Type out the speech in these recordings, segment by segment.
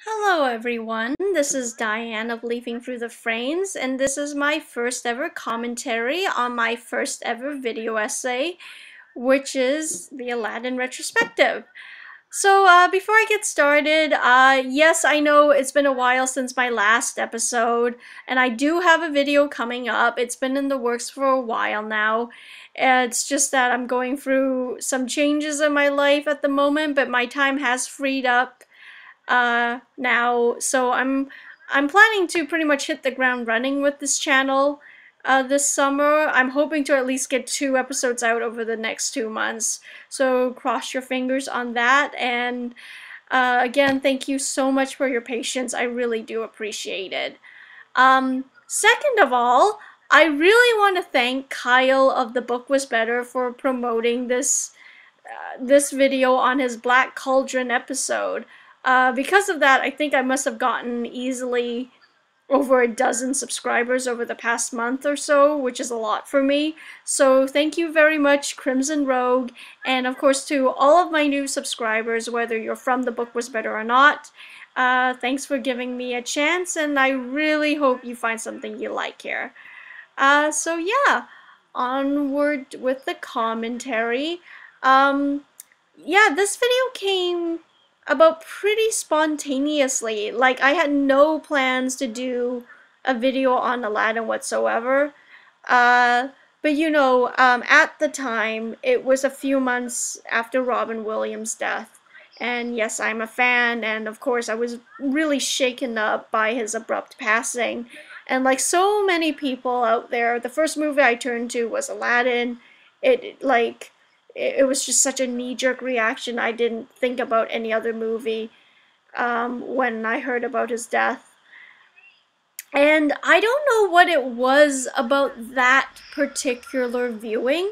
Hello everyone, this is Diane of Leafing Through the Frames, and this is my first ever commentary on my first ever video essay, which is the Aladdin Retrospective. So before I get started, yes, I know it's been a while since my last episode, and I do have a video coming up. It's been in the works for a while now. It's just that I'm going through some changes in my life at the moment, but my time has freed up now, so I'm planning to pretty much hit the ground running with this channel this summer. I'm hoping to at least get 2 episodes out over the next 2 months, so cross your fingers on that. And again, thank you so much for your patience. I really do appreciate it. Second of all, I really want to thank Kyle of The Book Was Better for promoting this video on his Black Cauldron episode. Because of that, I think I must have gotten easily over a dozen subscribers over the past month or so, which is a lot for me. So thank you very much, Crimson Rogue, and of course to all of my new subscribers, whether you're from The Book Was Better or not. Thanks for giving me a chance, and I really hope you find something you like here. So yeah, onward with the commentary. Yeah, this video came about pretty spontaneously. Like, I had no plans to do a video on Aladdin whatsoever. Uh, but you know, at the time, it was a few months after Robin Williams' death. And yes, I'm a fan, and of course I was really shaken up by his abrupt passing. And like so many people out there, the first movie I turned to was Aladdin. It was just such a knee-jerk reaction. I didn't think about any other movie when I heard about his death. And I don't know what it was about that particular viewing.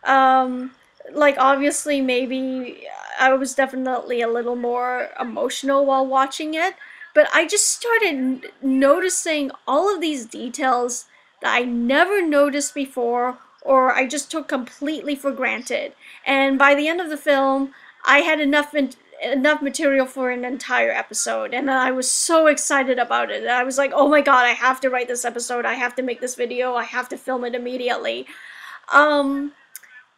Like, obviously, maybe I was definitely a little more emotional while watching it, but I just started noticing all of these details that I never noticed before, or I just took completely for granted. And by the end of the film, I had enough material for an entire episode, and I was so excited about it. I was like, oh my god, I have to write this episode, I have to make this video, I have to film it immediately. And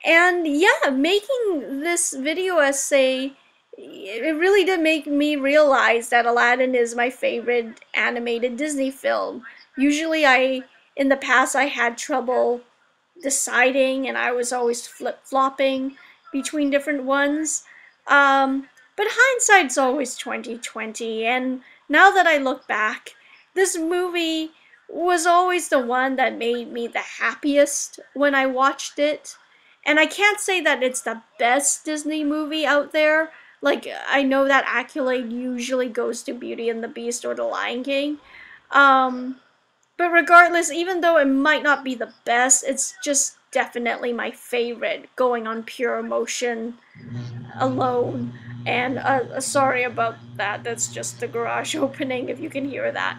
yeah, making this video essay, it really did make me realize that Aladdin is my favorite animated Disney film. Usually in the past, I had trouble deciding, and I was always flip-flopping between different ones. But hindsight's always 20/20, and now that I look back, this movie was always the one that made me the happiest when I watched it. And I can't say that it's the best Disney movie out there. Like, I know that accolade usually goes to Beauty and the Beast or The Lion King. But regardless, even though it might not be the best, it's just definitely my favorite, going on pure emotion alone. And sorry about that, that's just the garage opening, if you can hear that.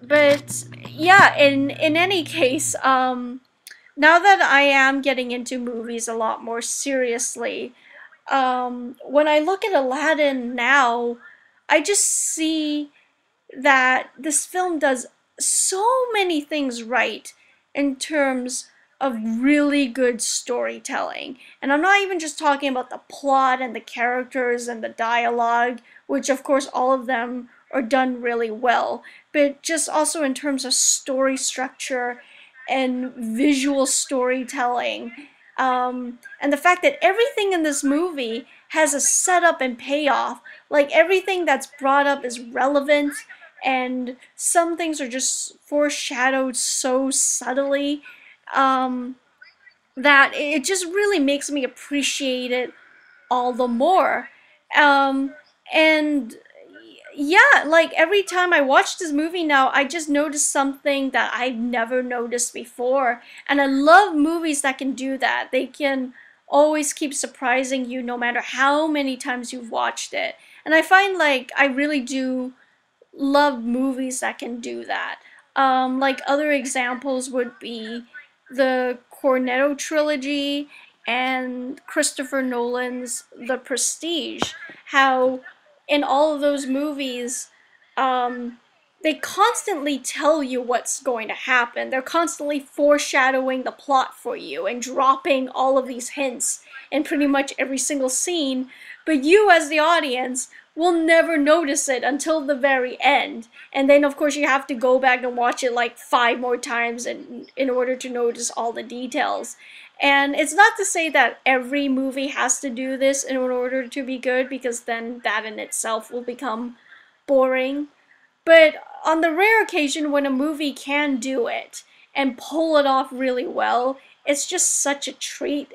But yeah, in any case, now that I am getting into movies a lot more seriously, when I look at Aladdin now, I just see that this film does so many things right in terms of really good storytelling. And I'm not even just talking about the plot and the characters and the dialogue, which of course all of them are done really well, but just also in terms of story structure and visual storytelling. And the fact that everything in this movie has a setup and payoff. Like, everything that's brought up is relevant, and some things are just foreshadowed so subtly that it just really makes me appreciate it all the more. And yeah, like, every time I watch this movie now, I just notice something that I've never noticed before. And I love movies that can do that. They can always keep surprising you no matter how many times you've watched it. And I find, like, I really do love movies that can do that. Like, other examples would be the Cornetto trilogy and Christopher Nolan's The Prestige. How in all of those movies, they constantly tell you what's going to happen. They're constantly foreshadowing the plot for you and dropping all of these hints in pretty much every single scene, but you as the audience will never notice it until the very end. And then of course you have to go back and watch it like 5 more times in order to notice all the details. And it's not to say that every movie has to do this in order to be good, because then that in itself will become boring. But on the rare occasion when a movie can do it and pull it off really well, it's just such a treat.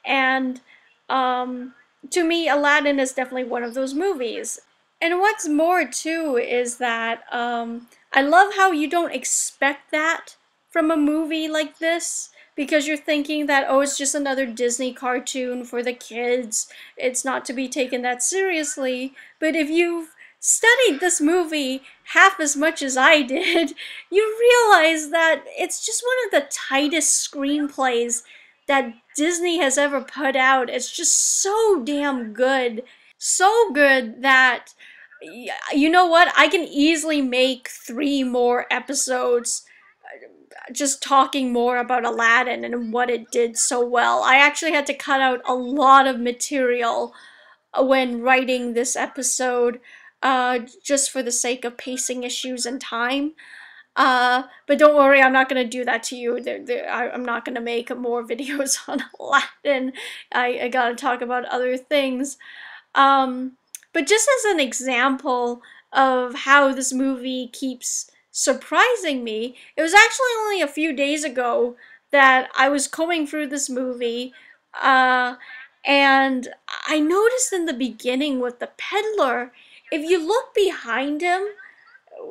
And to me, Aladdin is definitely one of those movies. And what's more too is that I love how you don't expect that from a movie like this, because you're thinking that, oh, it's just another Disney cartoon for the kids, it's not to be taken that seriously. But if you've studied this movie half as much as I did, you realize that it's just one of the tightest screenplays that Disney has ever put out. It's just so damn good. So good that, you know what, I can easily make 3 more episodes just talking more about Aladdin and what it did so well. I actually had to cut out a lot of material when writing this episode, just for the sake of pacing issues and time. But don't worry, I'm not going to do that to you. I'm not going to make more videos on Aladdin. I gotta talk about other things. But just as an example of how this movie keeps surprising me, it was actually only a few days ago that I was combing through this movie, and I noticed in the beginning with the peddler, if you look behind him,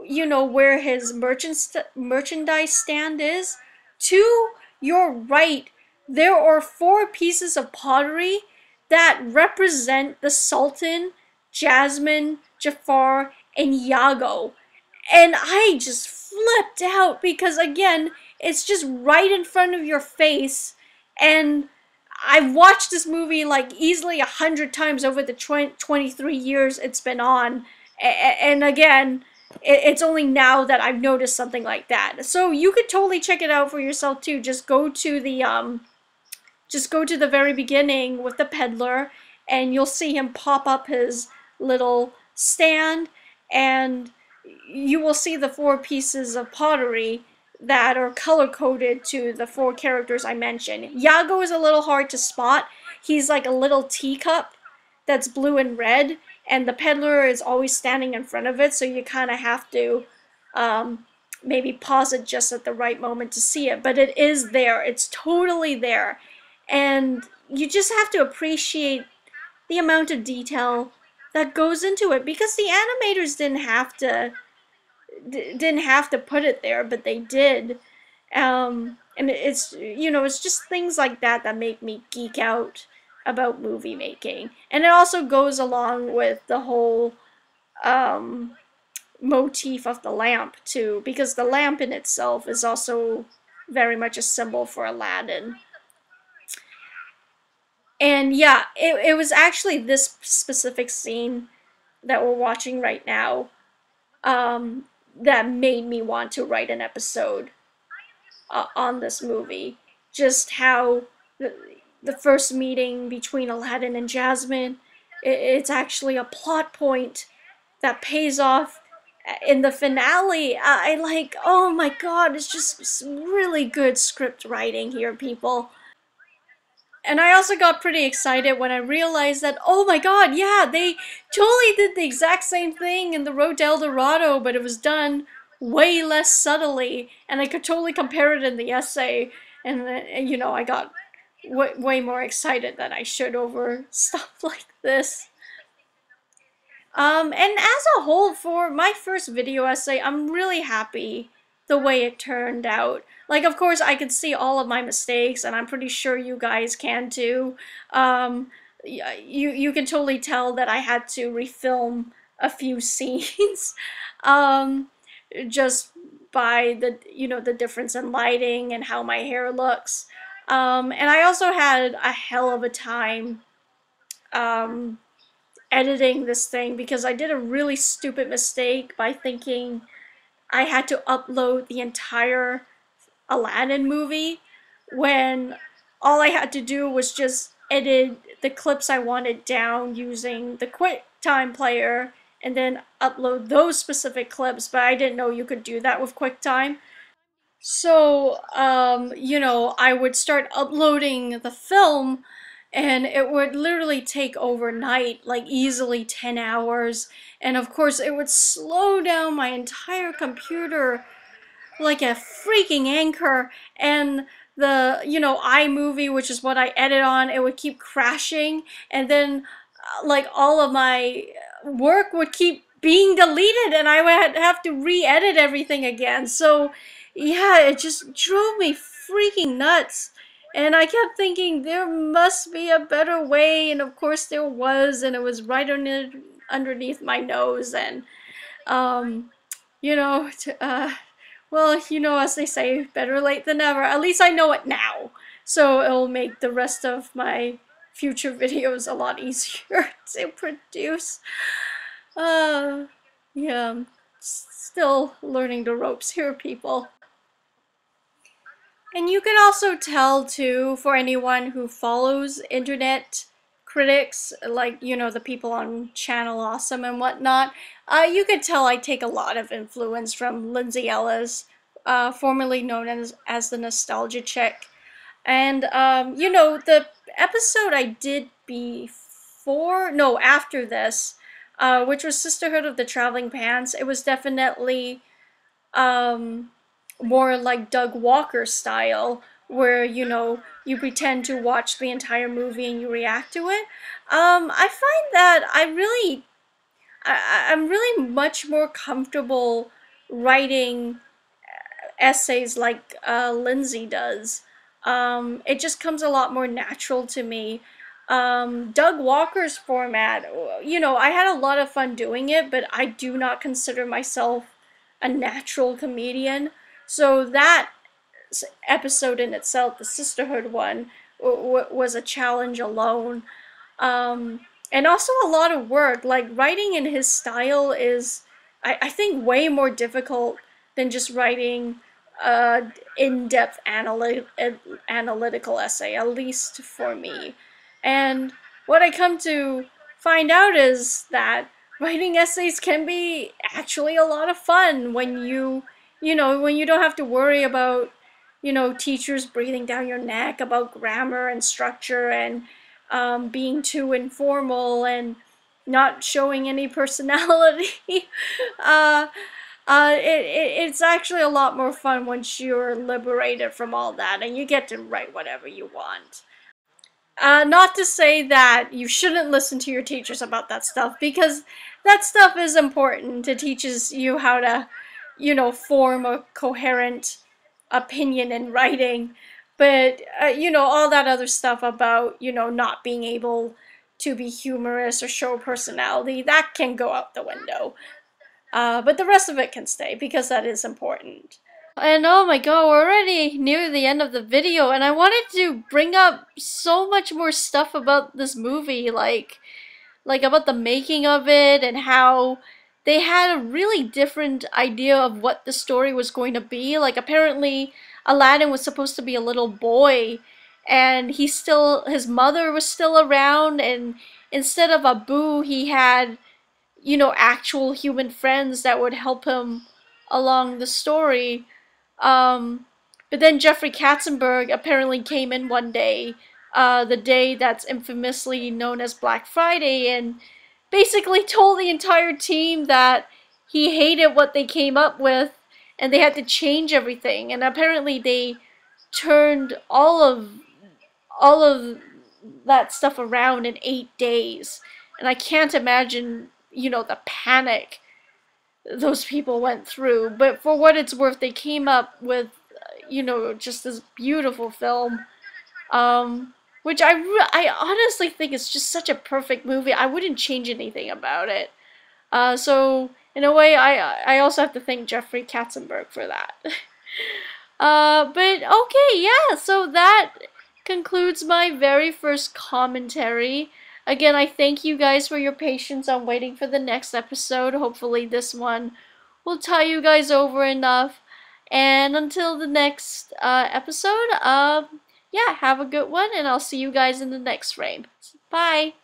you know, where his merchandise stand is, to your right, there are 4 pieces of pottery that represent the Sultan, Jasmine, Jafar, and Iago. And I just flipped out because, again, it's just right in front of your face. And I've watched this movie like easily 100 times over the 23 years it's been on. And again, it's only now that I've noticed something like that. So you could totally check it out for yourself too. Just go to the very beginning with the peddler, and you'll see him pop up his little stand, and you will see the 4 pieces of pottery that are color-coded to the 4 characters I mentioned. Iago is a little hard to spot. He's like a little teacup that's blue and red, and the peddler is always standing in front of it, so you kind of have to maybe pause it just at the right moment to see it. But it is there. It's totally there. And you just have to appreciate the amount of detail that goes into it, because the animators didn't have to put it there, but they did. And it's, you know, it's just things like that that make me geek out about movie making. And it also goes along with the whole motif of the lamp too, because the lamp in itself is also very much a symbol for Aladdin. And yeah, it was actually this specific scene that we're watching right now that made me want to write an episode on this movie. Just how the first meeting between Aladdin and Jasmine, it's actually a plot point that pays off in the finale. I like, oh my god, it's just really good script writing here, people. And I also got pretty excited when I realized that, oh my god, yeah, they totally did the exact same thing in The Road to El Dorado, but it was done way less subtly, and I could totally compare it in the essay, and you know, I got way more excited than I should over stuff like this. And as a whole, for my first video essay, I'm really happy the way it turned out. Like, of course, I could see all of my mistakes, and I'm pretty sure you guys can too. You can totally tell that I had to refilm a few scenes, just by the, you know, the difference in lighting and how my hair looks. And I also had a hell of a time editing this thing because I did a really stupid mistake by thinking I had to upload the entire Aladdin movie when all I had to do was just edit the clips I wanted down using the QuickTime player and then upload those specific clips, but I didn't know you could do that with QuickTime. So, you know, I would start uploading the film and it would literally take overnight, like easily 10 hours. And of course, it would slow down my entire computer like a freaking anchor, and the, you know, iMovie, which is what I edit on, it would keep crashing, and then like all of my work would keep being deleted and I would have to re-edit everything again. So yeah, it just drove me freaking nuts. And I kept thinking there must be a better way, and of course there was, and it was right underneath my nose. And um, you know, well, you know, as they say, better late than never. At least I know it now. So it'll make the rest of my future videos a lot easier to produce. Uh, yeah, still learning the ropes here, people. And you can also tell, too, for anyone who follows internet critics, like, you know, the people on Channel Awesome and whatnot, you could tell I take a lot of influence from Lindsay Ellis, formerly known as the Nostalgia Chick. And, you know, the episode I did after this, which was Sisterhood of the Traveling Pants, it was definitely um, more like Doug Walker style, where, you know, you pretend to watch the entire movie and you react to it. I find that I'm really much more comfortable writing essays like Lindsay does. It just comes a lot more natural to me. Doug Walker's format, you know, I had a lot of fun doing it, but I do not consider myself a natural comedian. So that episode in itself, the Sisterhood one, was a challenge alone. And also a lot of work. Like, writing in his style is, I think, way more difficult than just writing in-depth analytical essay, at least for me. And what I come to find out is that writing essays can be actually a lot of fun when you know, when you don't have to worry about, you know, teachers breathing down your neck about grammar and structure and being too informal and not showing any personality. uh, it's actually a lot more fun once you're liberated from all that and you get to write whatever you want. Not to say that you shouldn't listen to your teachers about that stuff, because that stuff is important. It teaches you how to, you know, form a coherent opinion in writing. But, you know, all that other stuff about, you know, not being able to be humorous or show personality, that can go out the window. But the rest of it can stay, because that is important. And oh my god, we're already near the end of the video, and I wanted to bring up so much more stuff about this movie, like about the making of it and how they had a really different idea of what the story was going to be. Like, apparently Aladdin was supposed to be a little boy, and his mother was still around, and instead of Abu, he had, you know, actual human friends that would help him along the story. Um, but then Jeffrey Katzenberg apparently came in one day, the day that's infamously known as Black Friday, and basically told the entire team that he hated what they came up with and they had to change everything. And apparently they turned all of that stuff around in 8 days. And I can't imagine, you know, the panic those people went through. But for what it's worth, they came up with, you know, just this beautiful film, which I honestly think is just such a perfect movie. I wouldn't change anything about it. So in a way, I also have to thank Jeffrey Katzenberg for that. But okay, yeah, so that concludes my very first commentary. Again, I thank you guys for your patience on waiting for the next episode. Hopefully this one will tie you guys over enough. And until the next episode, yeah, have a good one, and I'll see you guys in the next frame. Bye!